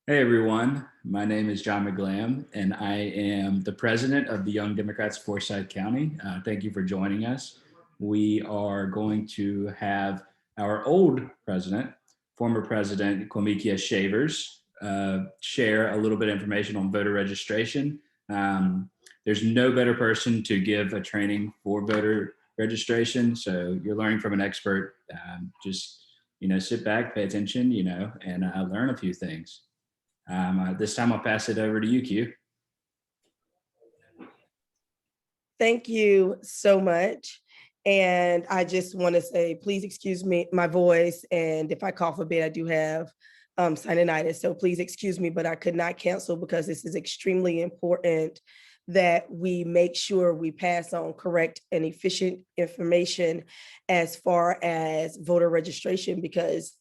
Hey everyone, my name is John McGlam, and I am the president of the Young Democrats of Forsyth County. Thank you for joining us. We are going to have our old president, former President Quamekia Shavers, share a little bit of information on voter registration. There's no better person to give a training for voter registration, so you're learning from an expert. Just sit back, pay attention, and learn a few things. This time I'll pass it over to you, Q. Thank you so much. And I just want to say, please excuse me, my voice. And if I cough a bit, I do have sinusitis. So please excuse me, but I could not cancel because this is extremely important that we make sure we pass on correct and efficient information as far as voter registration, because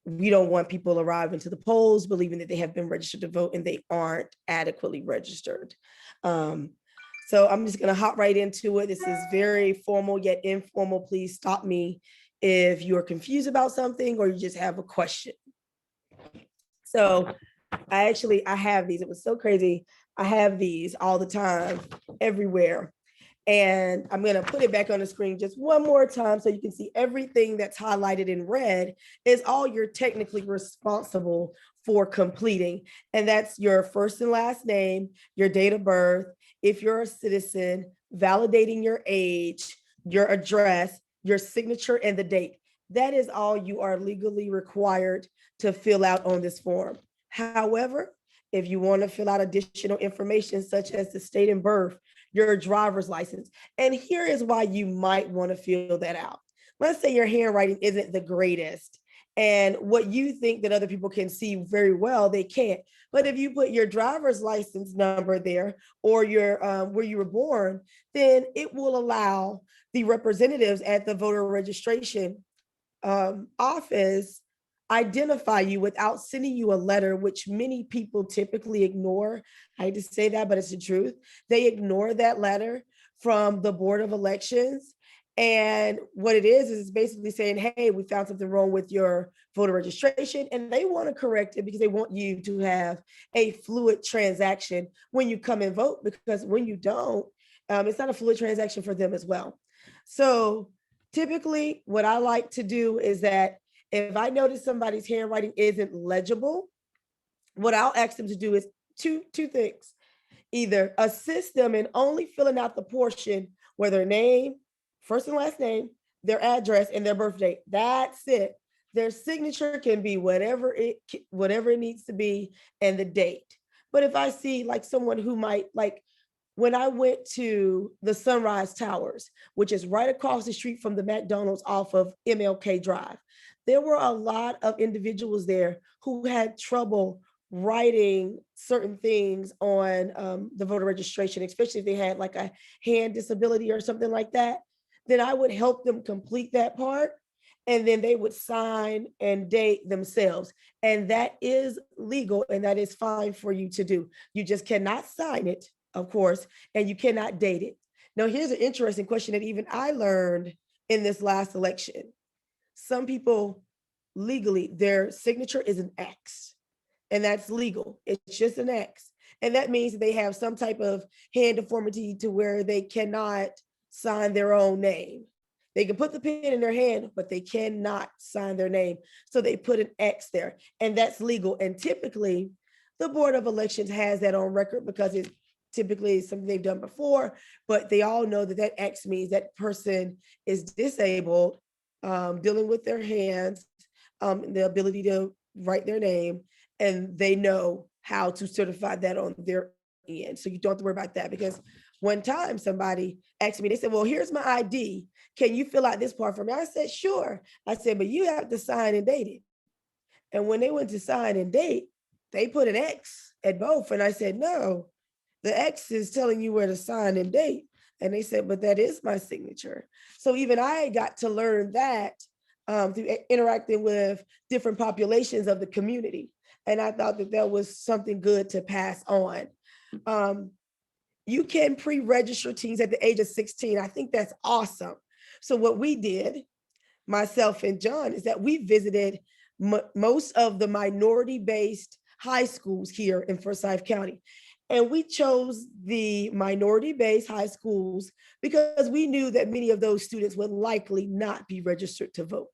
we don't want people arriving to the polls believing that they have been registered to vote and they aren't adequately registered. So I'm just gonna hop right into it. This is very formal yet informal. Please stop me if you're confused about something or you just have a question. So I have these. It was so crazy. I have these all the time, everywhere. And I'm going to put it back on the screen just one more time so you can see everything that's highlighted in red is all you're technically responsible for completing. And that's your first and last name, your date of birth, if you're a citizen, validating your age, your address, your signature, and the date. That is all you are legally required to fill out on this form. However, if you want to fill out additional information such as the state and birth, your driver's license. And here is why you might want to fill that out. Let's say your handwriting isn't the greatest and what you think that other people can see very well, they can't. But if you put your driver's license number there or your where you were born, then it will allow the representatives at the voter registration office identify you without sending you a letter, which many people typically ignore. I hate to say that, but it's the truth. They ignore that letter from the Board of Elections. And what it is basically saying, hey, we found something wrong with your voter registration. And they want to correct it because they want you to have a fluid transaction when you come and vote, because when you don't, it's not a fluid transaction for them as well. So typically what I like to do is that if I notice somebody's handwriting isn't legible, what I'll ask them to do is two things. Either assist them in only filling out the portion where their name, first and last name, their address, and their birth date. That's it. Their signature can be whatever it needs to be, and the date. But if I see like someone who might, like when I went to the Sunrise Towers, which is right across the street from the McDonald's off of MLK Drive, there were a lot of individuals there who had trouble writing certain things on the voter registration, especially if they had like a hand disability or something like that. Then I would help them complete that part, and then they would sign and date themselves. And that is legal and that is fine for you to do. You just cannot sign it, of course, and you cannot date it. Now, here's an interesting question that even I learned in this last election. Some people legally, their signature is an X, and that's legal. It's just an X. And that means that they have some type of hand deformity to where they cannot sign their own name. They can put the pen in their hand, but they cannot sign their name. So they put an X there, and that's legal. And typically, the Board of Elections has that on record because it typically is something they've done before, but they all know that that X means that person is disabled, dealing with their hands, the ability to write their name, and they know how to certify that on their end. So you don't have to worry about that, because one time somebody asked me, they said, well, here's my ID. Can you fill out this part for me? I said, sure. I said, but you have to sign and date it. And when they went to sign and date, they put an X at both. And I said, no, the X is telling you where to sign and date. And they said, but that is my signature. So even I got to learn that through interacting with different populations of the community. And I thought that that was something good to pass on. You can pre-register teens at the age of 16. I think that's awesome. So what we did, myself and John, is that we visited most of the minority-based high schools here in Forsyth County. And we chose the minority-based high schools because we knew that many of those students would likely not be registered to vote.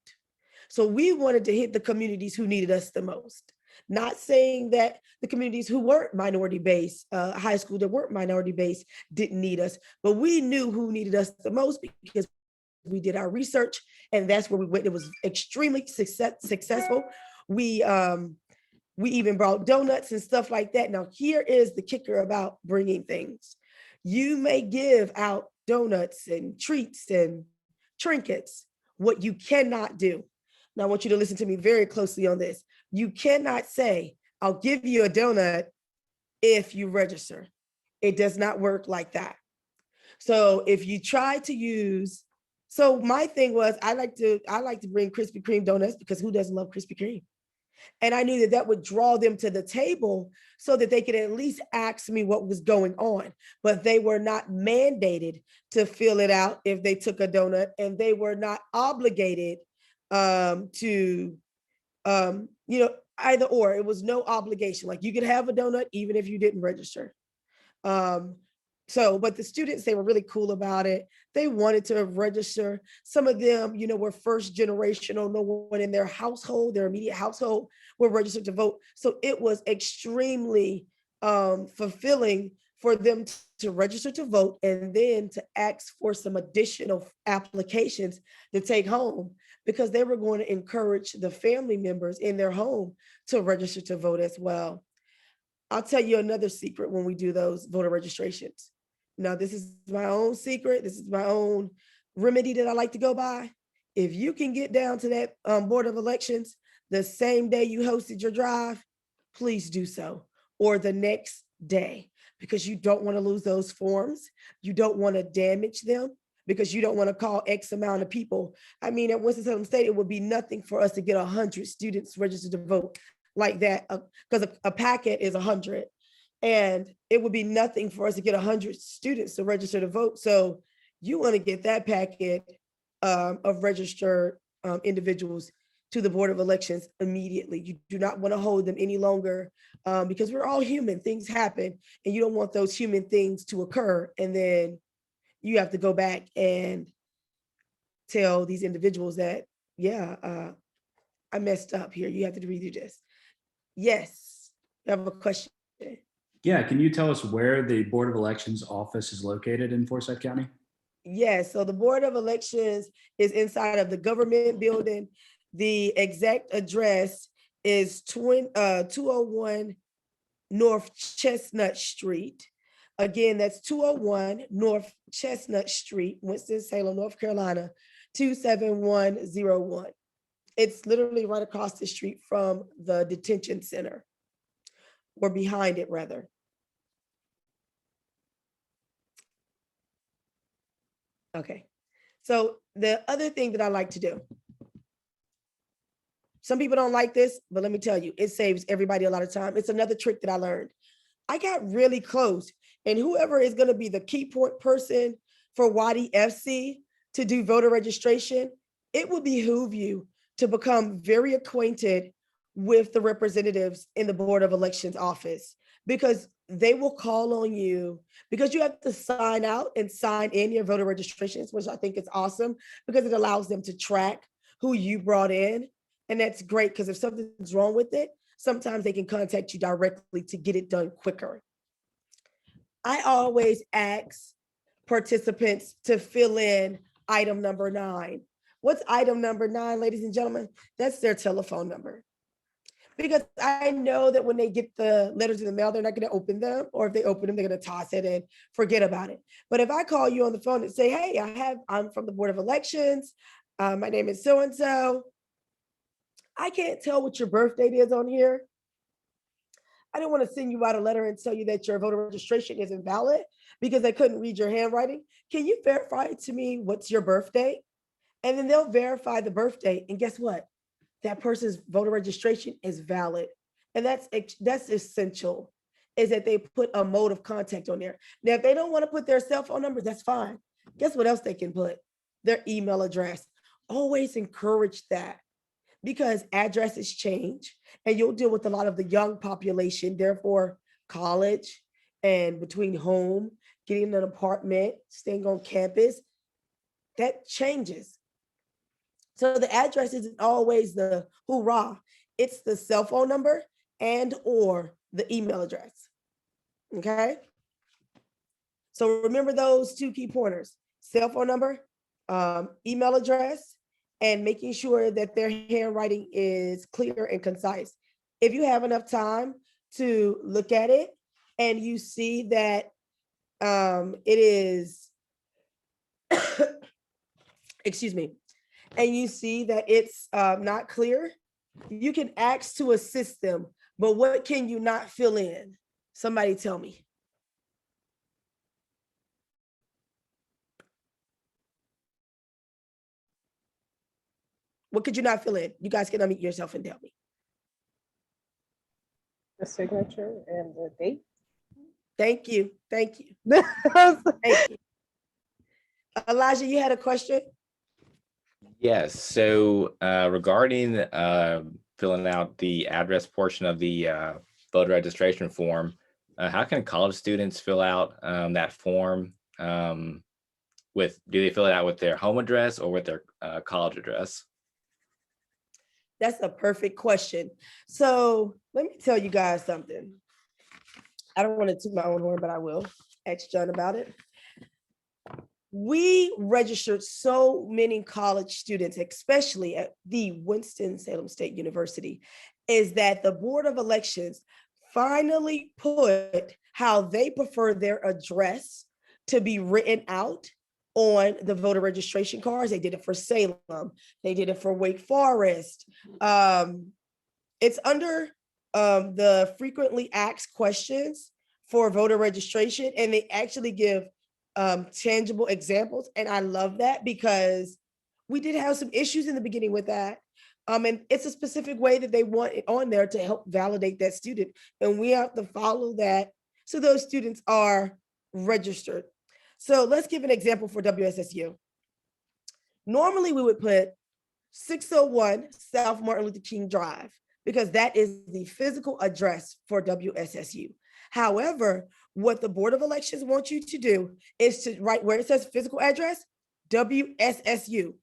So we wanted to hit the communities who needed us the most. Not saying that the communities who weren't minority-based, high school that weren't minority-based didn't need us, but we knew who needed us the most because we did our research, and that's where we went. It was extremely successful. We we even brought donuts and stuff like that. Now, here is the kicker about bringing things. You may give out donuts and treats and trinkets. What you cannot do, now I want you to listen to me very closely on this. You cannot say, I'll give you a donut if you register. It does not work like that. So if you try to use, so my thing was I like to bring Krispy Kreme donuts because who doesn't love Krispy Kreme? And I knew that that would draw them to the table so that they could at least ask me what was going on. But they were not mandated to fill it out if they took a donut, and they were not obligated to, either or. It was no obligation. Like you could have a donut even if you didn't register. Um, but the students, they were really cool about it. They wanted to register. Some of them, were first generational. No one in their household, their immediate household, were registered to vote. So it was extremely fulfilling for them to register to vote and then to ask for some additional applications to take home because they were going to encourage the family members in their home to register to vote as well. I'll tell you another secret when we do those voter registrations. Now, this is my own secret. This is my own remedy that I like to go by. If you can get down to that Board of Elections the same day you hosted your drive, please do so, or the next day, because you don't want to lose those forms. You don't want to damage them because you don't want to call X amount of people. I mean, at Winston-Salem State, it would be nothing for us to get 100 students registered to vote like that, because a packet is 100, and it would be nothing for us to get 100 students to register to vote. So you want to get that packet of registered individuals to the Board of Elections immediately. You do not want to hold them any longer because we're all human. Things happen, and you don't want those human things to occur, and then you have to go back and tell these individuals that, yeah, I messed up here. You have to redo this. Yes, I have a question. Yeah, can you tell us where the Board of Elections office is located in Forsyth County? Yes, so the Board of Elections is inside of the government building. The exact address is 201 North Chestnut Street. Again, that's 201 North Chestnut Street, Winston-Salem, North Carolina, 27101. It's literally right across the street from the detention center, or behind it rather. Okay, so the other thing that I like to do, some people don't like this, but let me tell you, it saves everybody a lot of time. It's another trick that I learned. I got really close, and whoever is going to be the key point person for YDFC to do voter registration, it would behoove you to become very acquainted with the representatives in the Board of Elections office, because they will call on you, because you have to sign out and sign in your voter registrations, which I think is awesome because it allows them to track who you brought in. And that's great because if something's wrong with it, sometimes they can contact you directly to get it done quicker. I always ask participants to fill in item number 9. What's item number 9, ladies and gentlemen? That's their telephone number. Because I know that when they get the letters in the mail, they're not going to open them, or if they open them, they're going to toss it and forget about it. But if I call you on the phone and say, hey, I'm from the Board of Elections, my name is so-and-so, I can't tell what your birth date is on here. I don't want to send you out a letter and tell you that your voter registration isn't valid because I couldn't read your handwriting. Can you verify to me what's your birth date? And then they'll verify the birth date. And guess what? That person's voter registration is valid. And that's essential, is that they put a mode of contact on there. Now, if they don't want to put their cell phone number, that's fine. Guess what else they can put? Their email address. Always encourage that. because addresses change and you'll deal with a lot of the young population, therefore college and between home, getting an apartment, staying on campus, that changes. So the address isn't always the hoorah, it's the cell phone number and or the email address, okay? So remember those two key pointers, cell phone number, email address, and making sure that their handwriting is clear and concise. If you have enough time to look at it and you see that it is, excuse me, and you see that it's not clear, you can ask to assist them. But what can you not fill in? Somebody tell me. What could you not fill in? You guys can unmute yourself and tell me. The signature and the date. Thank you. Thank you. Thank you. Elijah, you had a question? Yes. So regarding filling out the address portion of the voter registration form, how can college students fill out that form? Do they fill it out with their home address or with their college address? That's a perfect question. So let me tell you guys something. I don't want to toot my own horn, but I will. Ask John about it. We registered so many college students, especially at the Winston-Salem State University, is that the Board of Elections finally put how they prefer their address to be written out on the voter registration cards. They did it for Salem. They did it for Wake Forest. It's under the frequently asked questions for voter registration, and they actually give tangible examples. And I love that because we did have some issues in the beginning with that. And it's a specific way that they want it on there to help validate that student. And we have to follow that so those students are registered. So let's give an example for WSSU. Normally we would put 601 South Martin Luther King Drive because that is the physical address for WSSU. However, what the Board of Elections wants you to do is to write where it says physical address, WSSU.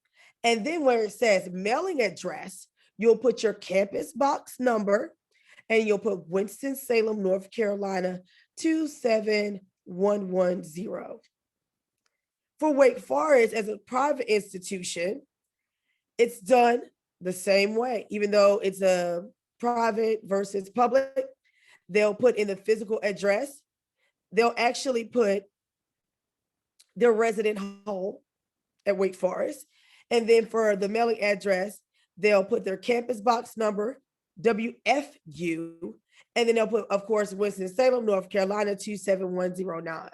And then where it says mailing address, you'll put your campus box number and you'll put Winston-Salem, North Carolina, 27110. For Wake Forest as a private institution, it's done the same way, even though it's a private versus public. They'll put in the physical address. They'll actually put their resident home at Wake Forest. And then for the mailing address, they'll put their campus box number, WFU, and then they'll put, of course, Winston-Salem, North Carolina, 27109.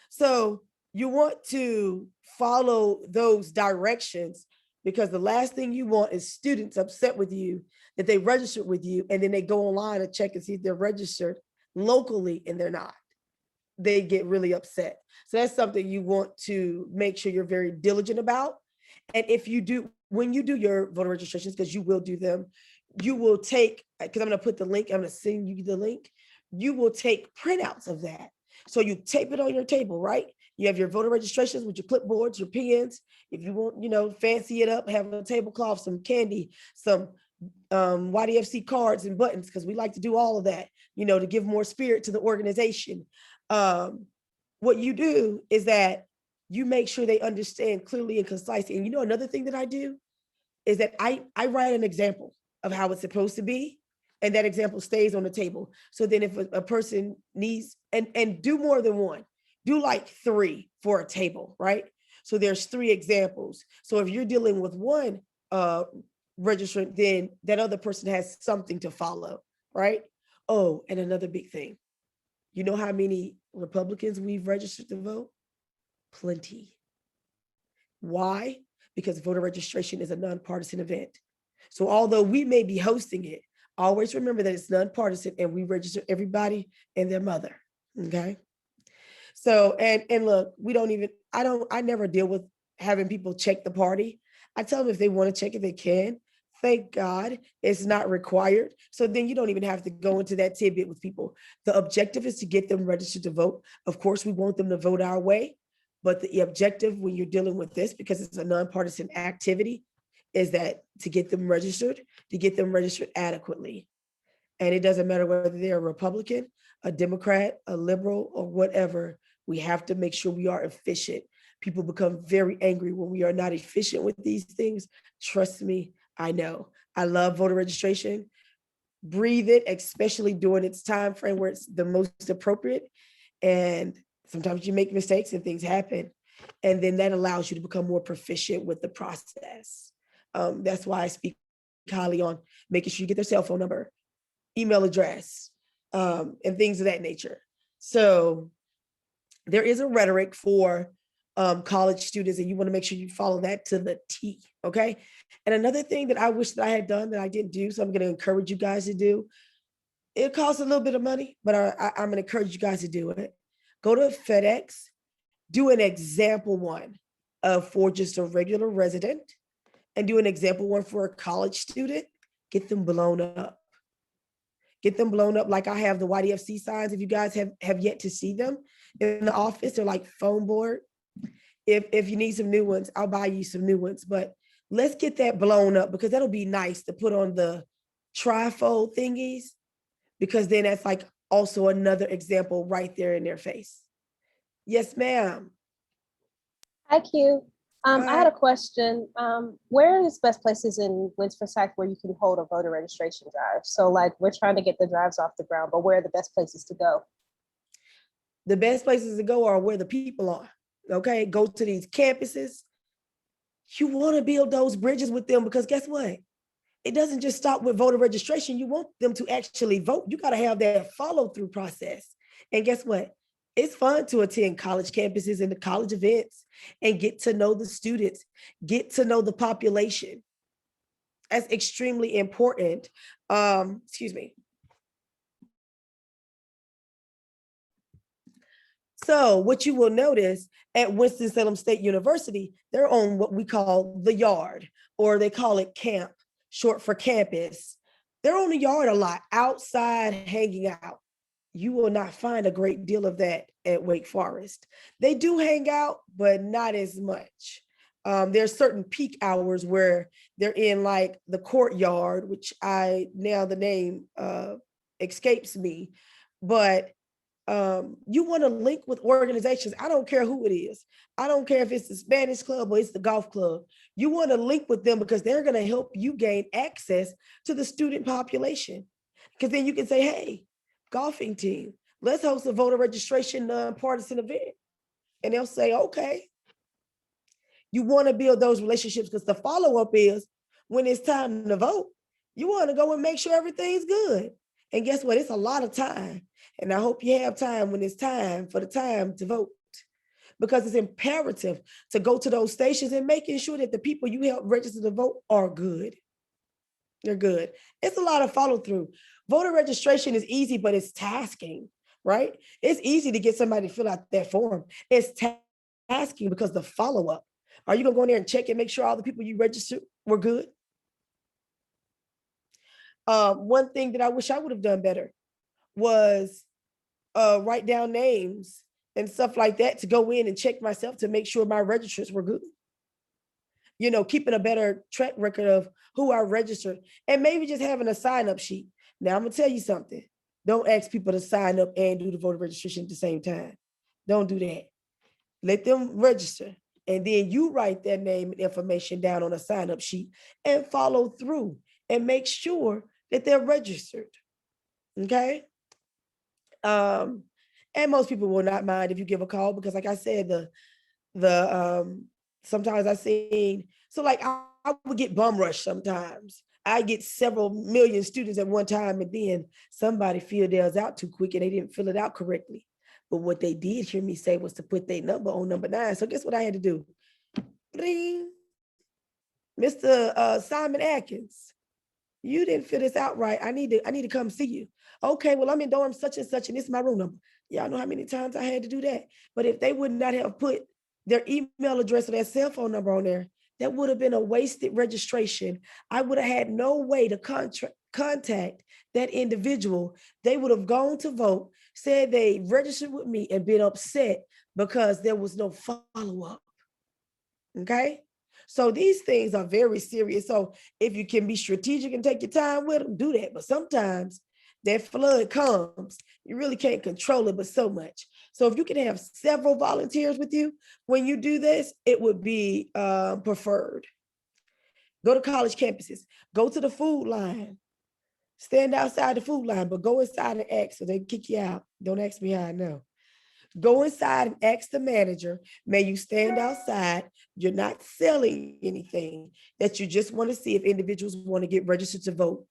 So you want to follow those directions because the last thing you want is students upset with you that they registered with you and then they go online and check and see if they're registered locally and they're not. They get really upset. So that's something you want to make sure you're very diligent about. And if you do, when you do your voter registrations, because you will do them, you will take, because I'm going to put the link, I'm going to send you the link. You will take printouts of that. So you tape it on your table, right? You have your voter registrations with your clipboards, your pens. If you want, fancy it up, have a tablecloth, some candy, some YDFC cards and buttons, because we like to do all of that, to give more spirit to the organization. What you do is that you make sure they understand clearly and concisely. And another thing that I do is that I write an example of how it's supposed to be. And that example stays on the table. So then if a person needs, and do more than one, do like 3 for a table, right? So there's 3 examples. So if you're dealing with one registrant, then that other person has something to follow, right? Oh, and another big thing. You know how many Republicans we've registered to vote? Plenty. Why? Because voter registration is a nonpartisan event. So although we may be hosting it, always remember that it's nonpartisan and we register everybody and their mother, okay? So, and look, I never deal with having people check the party. I tell them if they want to check it, they can. Thank God it's not required. So then you don't even have to go into that tidbit with people. The objective is to get them registered to vote. Of course, we want them to vote our way, but the objective when you're dealing with this, because it's a nonpartisan activity, is that to get them registered adequately. And it doesn't matter whether they're a Republican, a Democrat, a liberal, or whatever, we have to make sure we are efficient. People become very angry when we are not efficient with these things. Trust me, I know. I love voter registration. Breathe it, especially during its time frame where it's the most appropriate. And sometimes you make mistakes and things happen. And then that allows you to become more proficient with the process. That's why I speak highly on making sure you get their cell phone number, email address, and things of that nature. So there is a rhetoric for college students, and you want to make sure you follow that to the T, okay? And another thing that I wish that I had done that I didn't do, so I'm going to encourage you guys to do, it costs a little bit of money, but I'm going to encourage you guys to do it. Go to FedEx, do an example one for just a regular resident, and do an example one for a college student. Get them blown up. Get them blown up like I have the YDFC signs. If you guys have yet to see them in the office, they're like foam board. If you need some new ones, I'll buy you some new ones. But let's get that blown up, because that'll be nice to put on the trifold thingies, because then that's like also another example right there in their face. Yes, ma'am. Hi, Q. I Hi. had a question. Where is best places in Forsyth where you can hold a voter registration drive? So like we're trying to get the drives off the ground, but where are the best places to go? The best places to go are where the people are, okay? Go to these campuses. You want to build those bridges with them, because guess what? It doesn't just stop with voter registration. You want them to actually vote. You got to have that follow through process. And guess what? It's fun to attend college campuses and the college events and get to know the students, get to know the population. That's extremely important. Excuse me. So what you will notice at Winston-Salem State University, they're on what we call the yard, or they call it camp, short for campus. They're on the yard a lot, outside hanging out. You will not find a great deal of that at Wake Forest. They do hang out, but not as much. There's certain peak hours where they're in like the courtyard, which now the name escapes me, but you want to link with organizations. I don't care who it is. I don't care if it's the Spanish club or it's the golf club. You want to link with them because they're going to help you gain access to the student population. Because then you can say, hey, golfing team, let's host a voter registration nonpartisan event. And they'll say, okay. You want to build those relationships, because the follow-up is when it's time to vote, you want to go and make sure everything's good. And guess what? It's a lot of time. And I hope you have time when it's time for the time to vote, because it's imperative to go to those stations and making sure that the people you help register to vote are good. They're good. It's a lot of follow through. Voter registration is easy, but it's tasking, right? It's easy to get somebody to fill out that form. It's tasking because the follow up. Are you gonna go in there and check and make sure all the people you registered were good? One thing that I wish I would have done better was write down names and stuff like that to go in and check myself to make sure my registers were good. You know, keeping a better track record of who I registered, and maybe just having a sign up sheet. Now I'm gonna tell you something. Don't ask people to sign up and do the voter registration at the same time. Don't do that. Let them register, and then you write their name and information down on a sign up sheet and follow through and make sure that they're registered. Okay. And most people will not mind if you give a call, because like I said, sometimes I seen, so like I would get bum rush sometimes. I get several million students at one time, and then somebody filled theirs out too quick and they didn't fill it out correctly. But what they did hear me say was to put their number on number 9. So guess what I had to do? Bling. Mr. Simon Atkins, you didn't fill this out right. I need to come see you. Okay, well, I'm in dorm such and such, and this is my room number. Y'all know how many times I had to do that. But if they would not have put their email address or their cell phone number on there, that would have been a wasted registration. I would have had no way to contact that individual. They would have gone to vote, said they registered with me, and been upset because there was no follow-up. Okay? So these things are very serious. So if you can be strategic and take your time with them, do that. But sometimes that flood comes, you really can't control it, but so much. So if you can have several volunteers with you when you do this, it would be preferred. Go to college campuses, go to the food line, stand outside the food line, but go inside and ask so they can kick you out. Don't ask me how I know. Go inside and ask the manager, may you stand outside? You're not selling anything, that you just want to see if individuals want to get registered to vote.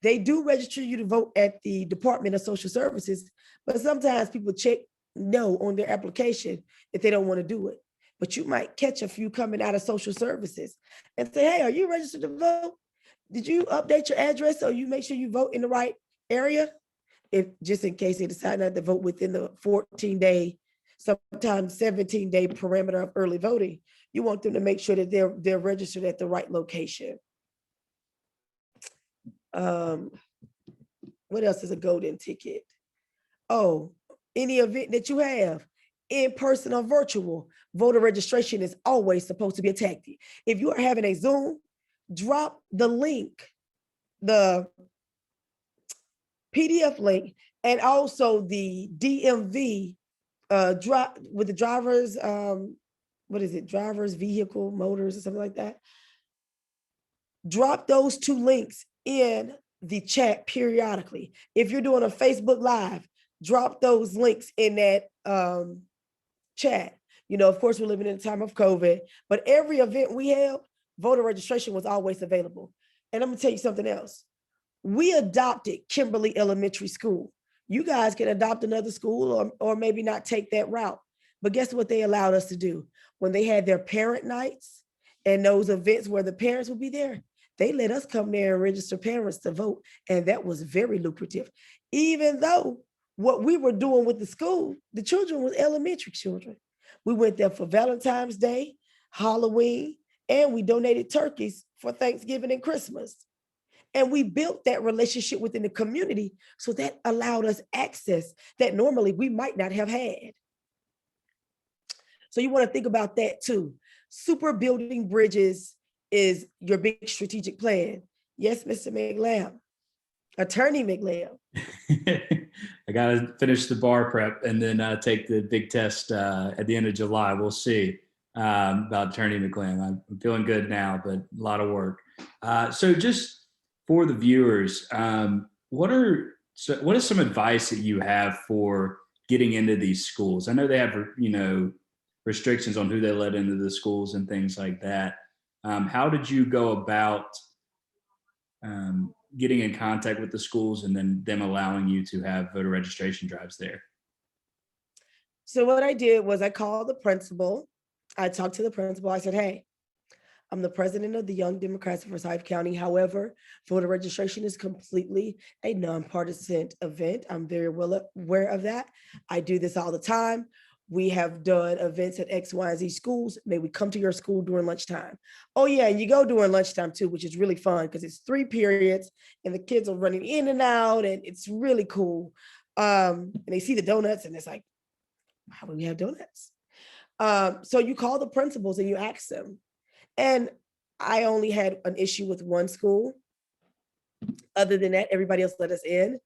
They do register you to vote at the Department of Social Services, but sometimes people check no on their application if they don't want to do it. But you might catch a few coming out of social services and say, hey, are you registered to vote? Did you update your address so you make sure you vote in the right area? If just in case they decide not to vote within the 14-day, sometimes 17-day parameter of early voting, you want them to make sure that they're registered at the right location. What else is a golden ticket? Oh, any event that you have, in person or virtual, voter registration is always supposed to be a tactic. If you are having a Zoom, drop the link, the PDF link, and also the DMV drop with the driver's, what is it? Driver's vehicle motors or something like that. Drop those two links in the chat periodically. If you're doing a Facebook Live, drop those links in that chat. You know, of course, we're living in a time of COVID, but every event we held, voter registration was always available. And I'm gonna tell you something else. We adopted Kimberly Elementary School. You guys can adopt another school or maybe not take that route. But guess what they allowed us to do? When they had their parent nights and those events where the parents would be there, they let us come there and register parents to vote. And that was very lucrative. Even though what we were doing with the school, the children was elementary children. We went there for Valentine's Day, Halloween, and we donated turkeys for Thanksgiving and Christmas. And we built that relationship within the community, so that allowed us access that normally we might not have had. So you want to think about that too. Super building bridges is your big strategic plan. Yes, Mr. McLam, Attorney McLam. I got to finish the bar prep and then take the big test at the end of July. We'll see about Attorney McLam. I'm feeling good now, but a lot of work. So just for the viewers, what is some advice that you have for getting into these schools? I know they have, restrictions on who they let into the schools and things like that. How did you go about getting in contact with the schools and then them allowing you to have voter registration drives there? So what I did was I called the principal. I talked to the principal. I said, hey, I'm the president of the Young Democrats of Forsyth County. However, voter registration is completely a nonpartisan event. I'm very well aware of that. I do this all the time. We have done events at X, Y, and Z schools. May we come to your school during lunchtime? Oh yeah, and you go during lunchtime too, which is really fun because it's 3 periods and the kids are running in and out and it's really cool. And they see the donuts and it's like, how do we have donuts? So you call the principals and you ask them. And I only had an issue with one school. Other than that, everybody else let us in.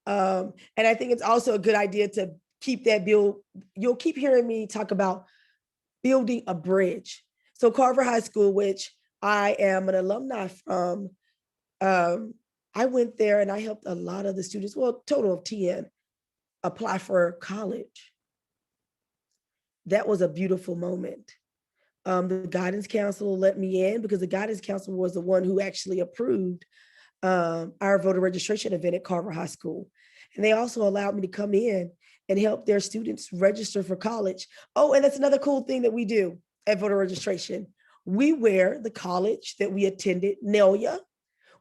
And I think it's also a good idea to keep that build. You'll keep hearing me talk about building a bridge. So Carver High School, which I am an alumni from, I went there and I helped a lot of the students, well, total of 10, apply for college. That was a beautiful moment. The guidance counselor let me in because the guidance counselor was the one who actually approved our voter registration event at Carver High School. And they also allowed me to come in and help their students register for college. Oh, and that's another cool thing that we do at voter registration. We wear the college that we attended, NELIA,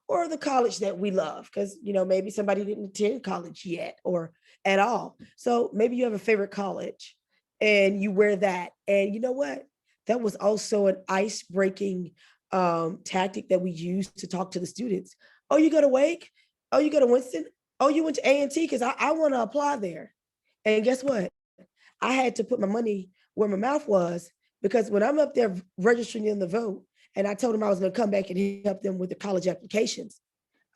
or the college that we love, because maybe somebody didn't attend college yet or at all. So maybe you have a favorite college and you wear that. And you know what? That was also an ice-breaking tactic that we used to talk to the students. Oh, you go to Wake? Oh, you go to Winston? Oh, you went to A&T? Because I want to apply there. And guess what? I had to put my money where my mouth was, because when I'm up there registering in the vote, and I told them I was going to come back and help them with the college applications,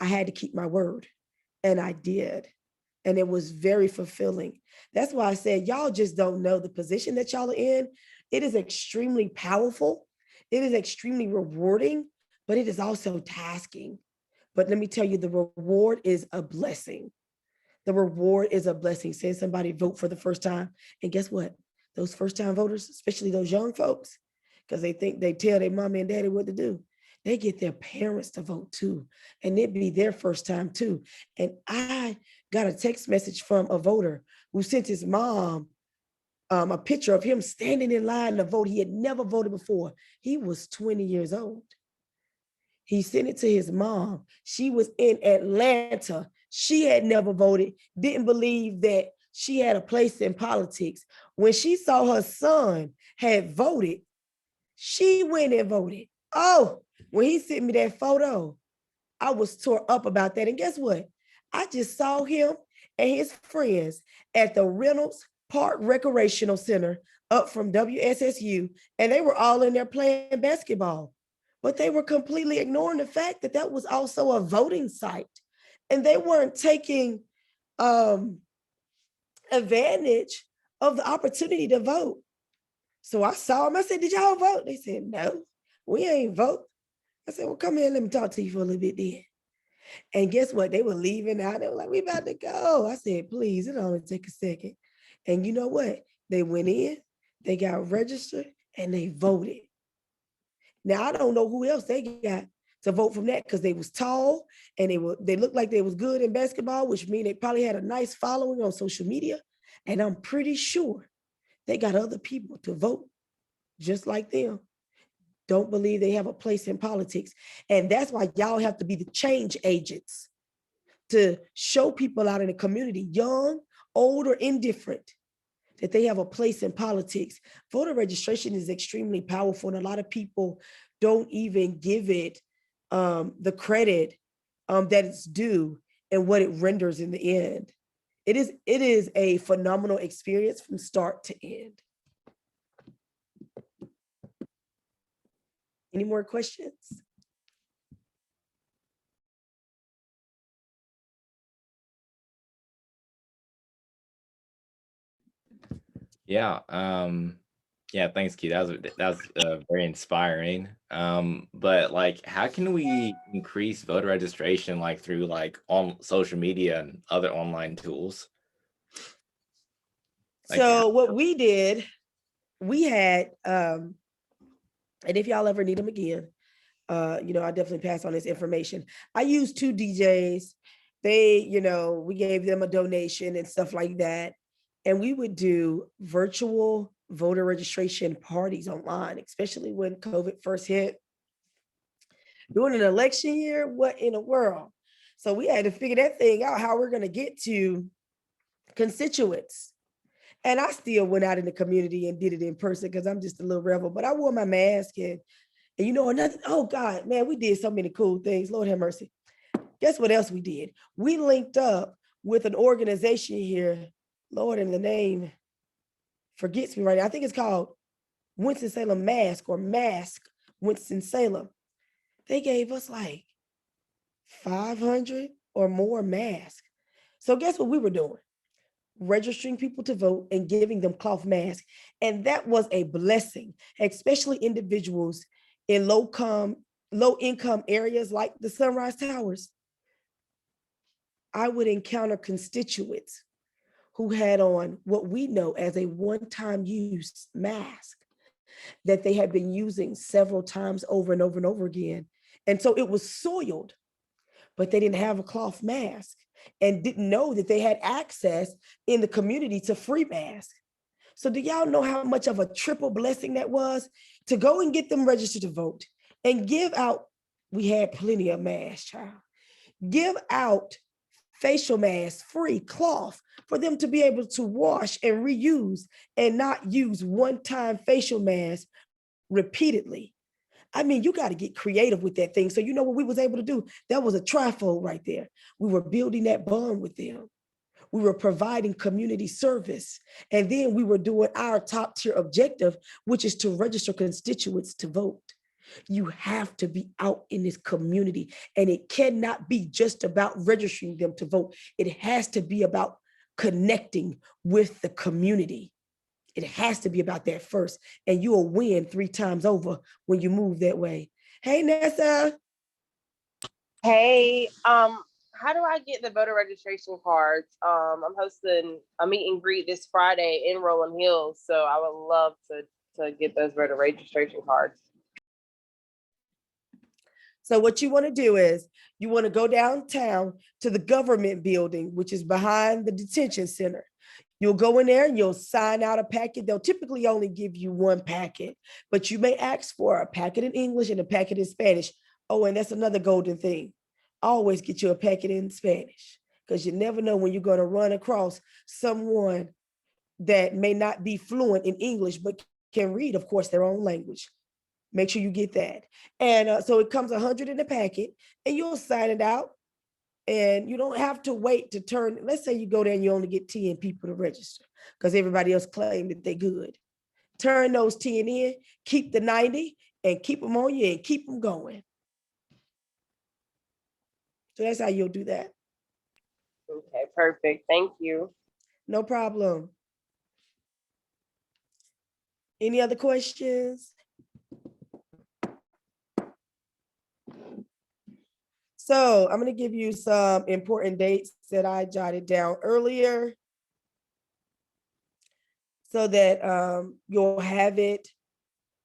I had to keep my word. And I did. And it was very fulfilling. That's why I said, y'all just don't know the position that y'all are in. It is extremely powerful. It is extremely rewarding, but it is also tasking. But let me tell you, the reward is a blessing. The reward is a blessing. Say somebody vote for the first time. And guess what? Those first time voters, especially those young folks, because they think they tell their mommy and daddy what to do, they get their parents to vote too. And it'd be their first time too. And I got a text message from a voter who sent his mom a picture of him standing in line to vote. He had never voted before. He was 20 years old. He sent it to his mom. She was in Atlanta. She had never voted, didn't believe that she had a place in politics. When she saw her son had voted, she went and voted. Oh, when he sent me that photo, I was tore up about that. And guess what? I just saw him and his friends at the Reynolds Park Recreational Center up from WSSU, and they were all in there playing basketball. But they were completely ignoring the fact that that was also a voting site. And they weren't taking advantage of the opportunity to vote. So I saw them. I said, did y'all vote? They said, no, we ain't vote. I said, well, come here, let me talk to you for a little bit then. And guess what? They were leaving out. They were like, we about to go. I said, please, it only take a second. And you know what? They went in, they got registered, and they voted. Now, I don't know who else they got to vote from that, because they was tall and they looked like they was good in basketball, which means they probably had a nice following on social media. And I'm pretty sure they got other people to vote just like them. Don't believe they have a place in politics. And that's why y'all have to be the change agents to show people out in the community, young, old, or indifferent, that they have a place in politics. Voter registration is extremely powerful, and a lot of people don't even give it the credit that it's due and what it renders in the end. It is a phenomenal experience from start to end. Any more questions? Yeah. Yeah. Thanks, Keith. That was very inspiring. But like, how can we increase voter registration, like through like on social media and other online tools? Like, So what we did, we had, and if y'all ever need them again, I definitely pass on this information. I used 2 DJs. They, we gave them a donation and stuff like that. And we would do virtual voter registration parties online, especially when COVID first hit. During an election year, what in the world? So we had to figure that thing out, how we're going to get to constituents. And I still went out in the community and did it in person, because I'm just a little rebel, but I wore my mask and another, oh God, man, we did so many cool things. Lord have mercy. Guess what else we did? We linked up with an organization here, Lord, in the name forgets me right now. I think it's called Winston-Salem Mask, or Mask Winston-Salem. They gave us like 500 or more masks. So guess what we were doing? Registering people to vote and giving them cloth masks. And that was a blessing, especially individuals in low income areas like the Sunrise Towers. I would encounter constituents who had on what we know as a one-time use mask that they had been using several times over and over and over again. And so it was soiled, but they didn't have a cloth mask and didn't know that they had access in the community to free masks. So do y'all know how much of a triple blessing that was to go and get them registered to vote and give out? We had plenty of masks, child. Give out facial masks, free cloth, for them to be able to wash and reuse and not use one-time facial masks repeatedly. I mean, you got to get creative with that thing. So you know what we was able to do? That was a trifold right there. We were building that bond with them. We were providing community service. And then we were doing our top tier objective, which is to register constituents to vote. You have to be out in this community, and it cannot be just about registering them to vote. It has to be about connecting with the community. It has to be about that first, and you will win 3 times over when you move that way. Hey, Nessa. Hey, how do I get the voter registration cards? I'm hosting a meet and greet this Friday in Rolling Hills, so I would love to get those voter registration cards. So what you want to do is you want to go downtown to the government building, which is behind the detention center. You'll go in there and you'll sign out a packet. They'll typically only give you 1 packet, but you may ask for a packet in English and a packet in Spanish. Oh, and that's another golden thing. Always get you a packet in Spanish, because you never know when you're going to run across someone that may not be fluent in English, but can read, of course, their own language. Make sure you get that. And so it comes 100 in the packet, and you'll sign it out. And you don't have to wait to turn. Let's say you go there and you only get 10 people to register because everybody else claimed that they're good. Turn those 10 in, keep the 90, and keep them on you and keep them going. So that's how you'll do that. Okay, perfect. Thank you. No problem. Any other questions? So I'm going to give you some important dates that I jotted down earlier so that you'll have it.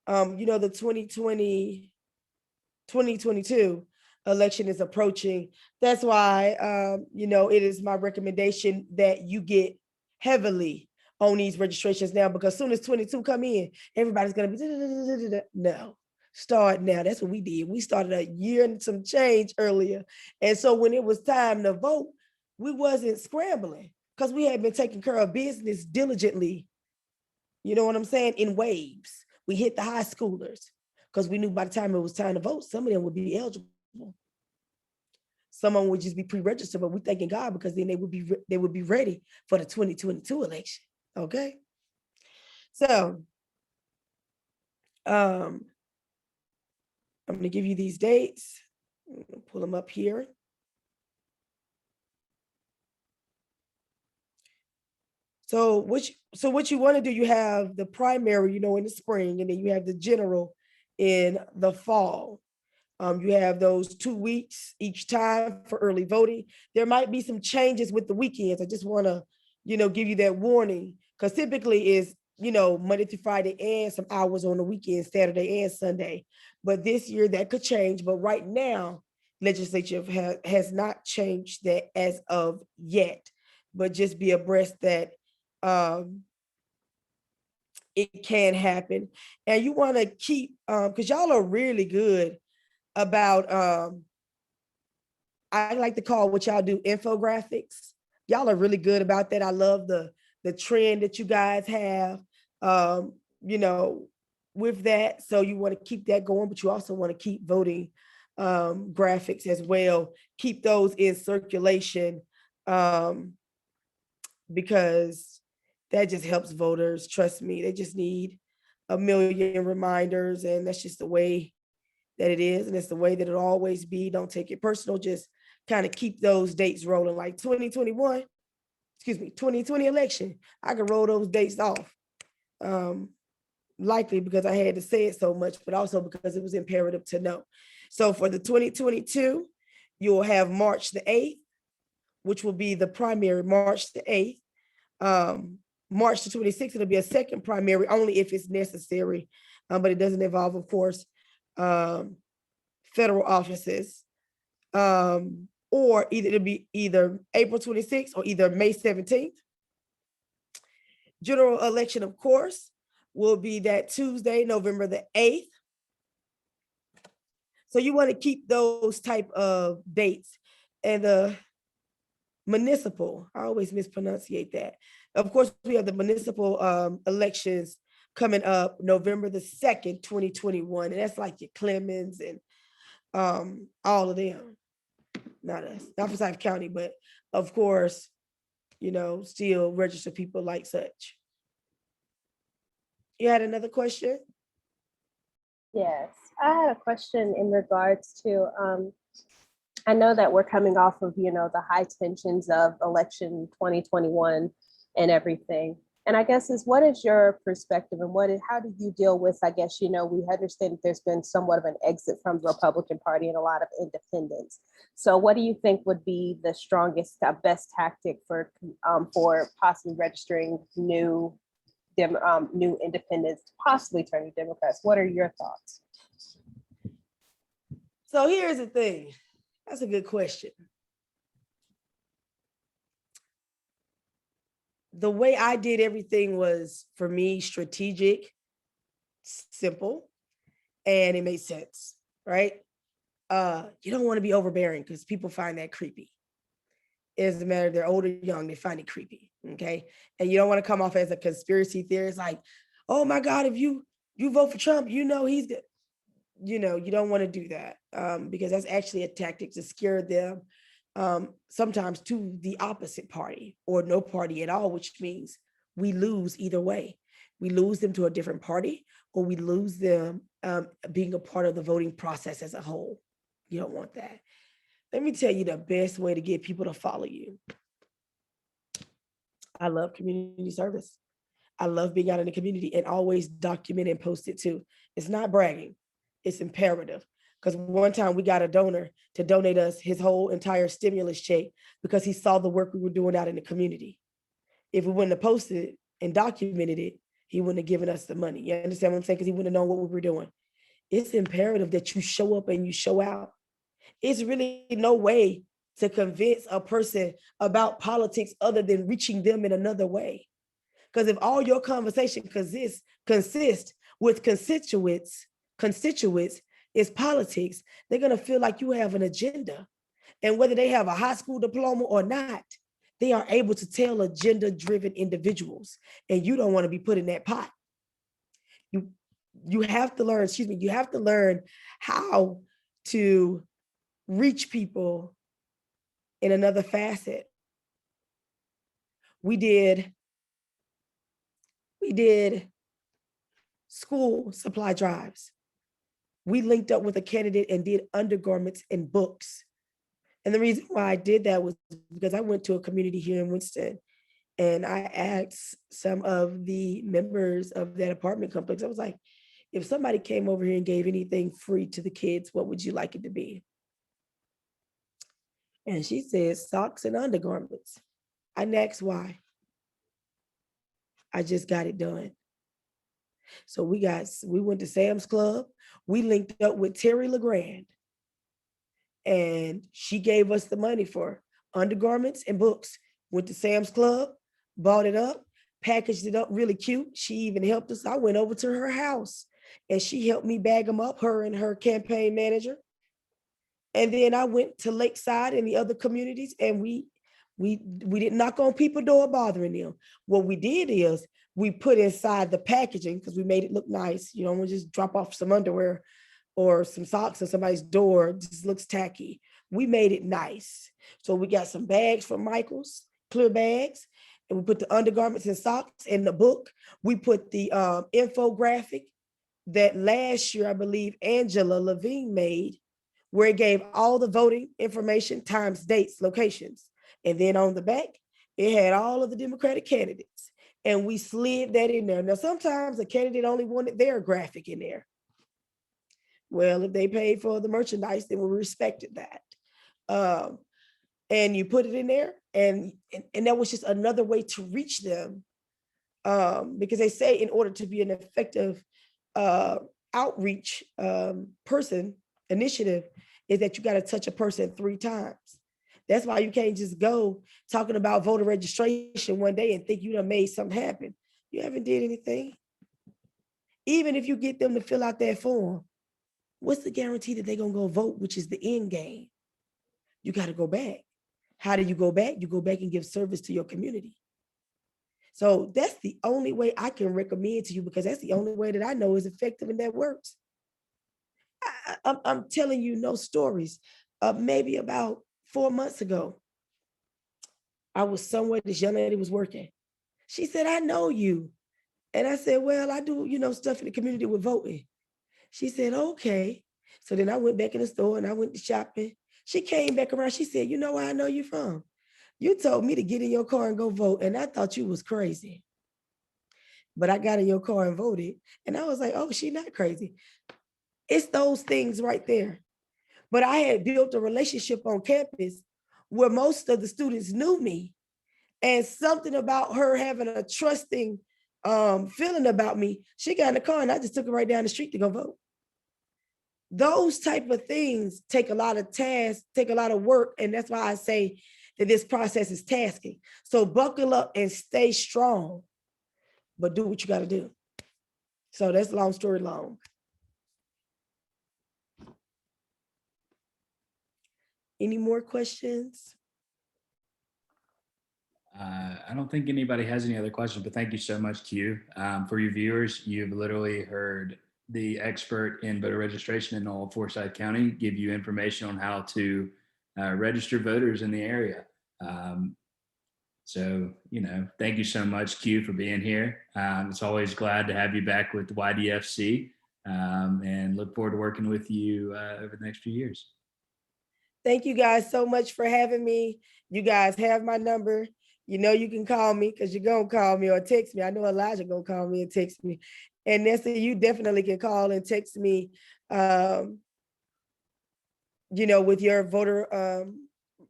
You know, the 2022 election is approaching. That's why, you know, it is my recommendation that you get heavily on these registrations now, because as soon as 22 come in, everybody's going to be, no. Start now. That's what we did. We started a year and some change earlier. And so when it was time to vote, we wasn't scrambling because we had been taking care of business diligently. You know what I'm saying? In waves. We hit the high schoolers because we knew by the time it was time to vote, some of them would be eligible. Someone would just be pre-registered, but we're thanking God because then they would be ready for the 2022 election. Okay. So I'm going to give you these dates. Pull them up here. So what you want to do, you have the primary, you know, in the spring, and then you have the general in the fall. You have those 2 weeks each time for early voting. There might be some changes with the weekends. I just want to, you know, give you that warning, because typically is, you know, Monday through Friday and some hours on the weekend, Saturday and Sunday. But this year that could change. But right now, legislature has not changed that as of yet. But just be abreast that it can happen. And you want to keep, because y'all are really good about, I like to call what y'all do infographics. Y'all are really good about that. I love the trend that you guys have, you know, with that. So you want to keep that going, but you also want to keep voting graphics as well. Keep those in circulation because that just helps voters. Trust me, they just need a million reminders, and that's just the way that it is, and it's the way that it'll always be. Don't take it personal. Just kind of keep those dates rolling. Like 2020 election, I can roll those dates off. Likely because I had to say it so much, but also because it was imperative to know. So for the 2022, you'll have March the 8th, which will be the primary, March the 8th. March the 26th, it'll be a second primary only if it's necessary, but it doesn't involve, of course, federal offices, or it'll be either April 26th or either May 17th. General election, of course, will be that Tuesday, November the 8th. So you want to keep those type of dates. And the municipal, I always mispronunciate that. Of course, we have the municipal elections coming up November the 2nd, 2021. And that's like your Clemens and all of them. Not us, not Forsyth County, but of course, still register people like such. You had another question? Yes, I had a question in regards to, I know that we're coming off of, the high tensions of election 2021 and everything. And I guess what is your perspective and how do you deal with, I guess, we understand that there's been somewhat of an exit from the Republican Party and a lot of independents. So what do you think would be the strongest, best tactic for possibly registering new independents, possibly turning Democrats? What are your thoughts? So here's the thing. That's a good question. The way I did everything was, for me, strategic, simple, and it made sense, right? You don't want to be overbearing because people find that creepy. It doesn't matter if they're old or young, they find it creepy, okay? And you don't want to come off as a conspiracy theorist, like, oh my God, if you vote for Trump, he's good. You don't want to do that because that's actually a tactic to scare them sometimes to the opposite party or no party at all, which means we lose either way. We lose them to a different party or we lose them being a part of the voting process as a whole. You don't want that. Let me tell you the best way to get people to follow you. I love community service. I love being out in the community and always document and post it too. It's not bragging. It's imperative. Because one time we got a donor to donate us his whole entire stimulus check because he saw the work we were doing out in the community. If we wouldn't have posted it and documented it, he wouldn't have given us the money. You understand what I'm saying? Because he wouldn't have known what we were doing. It's imperative that you show up and you show out. It's really no way to convince a person about politics other than reaching them in another way. Because if all your conversation consists with constituents is politics, they're going to feel like you have an agenda. And whether they have a high school diploma or not, they are able to tell agenda-driven individuals. And you don't want to be put in that pot. You have to learn how to reach people in another facet. We did school supply drives. We linked up with a candidate and did undergarments and books. And the reason why I did that was because I went to a community here in Winston and I asked some of the members of that apartment complex, I was like, if somebody came over here and gave anything free to the kids, what would you like it to be? And she said, socks and undergarments. I asked why. I just got it done. So we went to Sam's Club. We linked up with Terry LeGrand. And she gave us the money for undergarments and books. Went to Sam's Club, bought it up, packaged it up really cute. She even helped us. I went over to her house and she helped me bag them up, her and her campaign manager. And then I went to Lakeside and the other communities and we didn't knock on people's door bothering them. What we did is we put inside the packaging because we made it look nice. You don't want to just drop off some underwear or some socks on somebody's door. It just looks tacky. We made it nice. So we got some bags from Michael's, clear bags, and we put the undergarments and socks in the book. We put the infographic that last year, I believe, Angela Levine made, where it gave all the voting information, times, dates, locations. And then on the back, it had all of the Democratic candidates. And we slid that in there. Now, sometimes a candidate only wanted their graphic in there. Well, if they paid for the merchandise, then we respected that. And you put it in there, and that was just another way to reach them. Because they say in order to be an effective outreach initiative is that you got to touch a person 3 times. That's why you can't just go talking about voter registration one day and think you done made something happen. You haven't did anything. Even if you get them to fill out that form, what's the guarantee that they're going to go vote, which is the end game? You got to go back. How do you go back? You go back and give service to your community. So that's the only way I can recommend to you, because that's the only way that I know is effective and that works. I'm telling you no stories. Maybe about 4 months ago, I was somewhere, this young lady was working. She said, I know you. And I said, well, I do, stuff in the community with voting. She said, okay. So then I went back in the store and I went to shopping. She came back around. She said, you know where I know you from? You told me to get in your car and go vote. And I thought you was crazy. But I got in your car and voted. And I was like, oh, she not crazy. It's those things right there. But I had built a relationship on campus where most of the students knew me. And something about her having a trusting feeling about me, she got in the car and I just took her right down the street to go vote. Those type of things take a lot of tasks, take a lot of work. And that's why I say that this process is tasking. So buckle up and stay strong, but do what you got to do. So that's long story long. Any more questions? I don't think anybody has any other questions, but thank you so much, Q. For your viewers, you've literally heard the expert in voter registration in all of Forsyth County give you information on how to register voters in the area. So, thank you so much, Q, for being here. It's always glad to have you back with YDFC, and look forward to working with you over the next few years. Thank you guys so much for having me. You guys have my number. You can call me because you're going to call me or text me. I know Elijah going to call me and text me. And Nessa, you definitely can call and text me, with your voter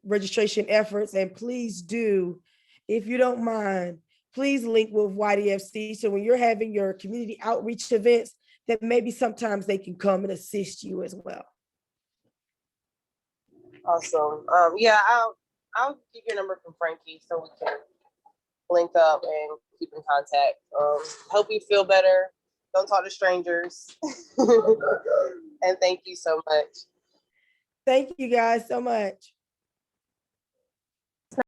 registration efforts. And please do, if you don't mind, please link with YDFC. So when you're having your community outreach events, that maybe sometimes they can come and assist you as well. Awesome. Yeah, I'll give your number from Frankie so we can link up and keep in contact. Hope you feel better. Don't talk to strangers. And thank you so much. Thank you guys so much.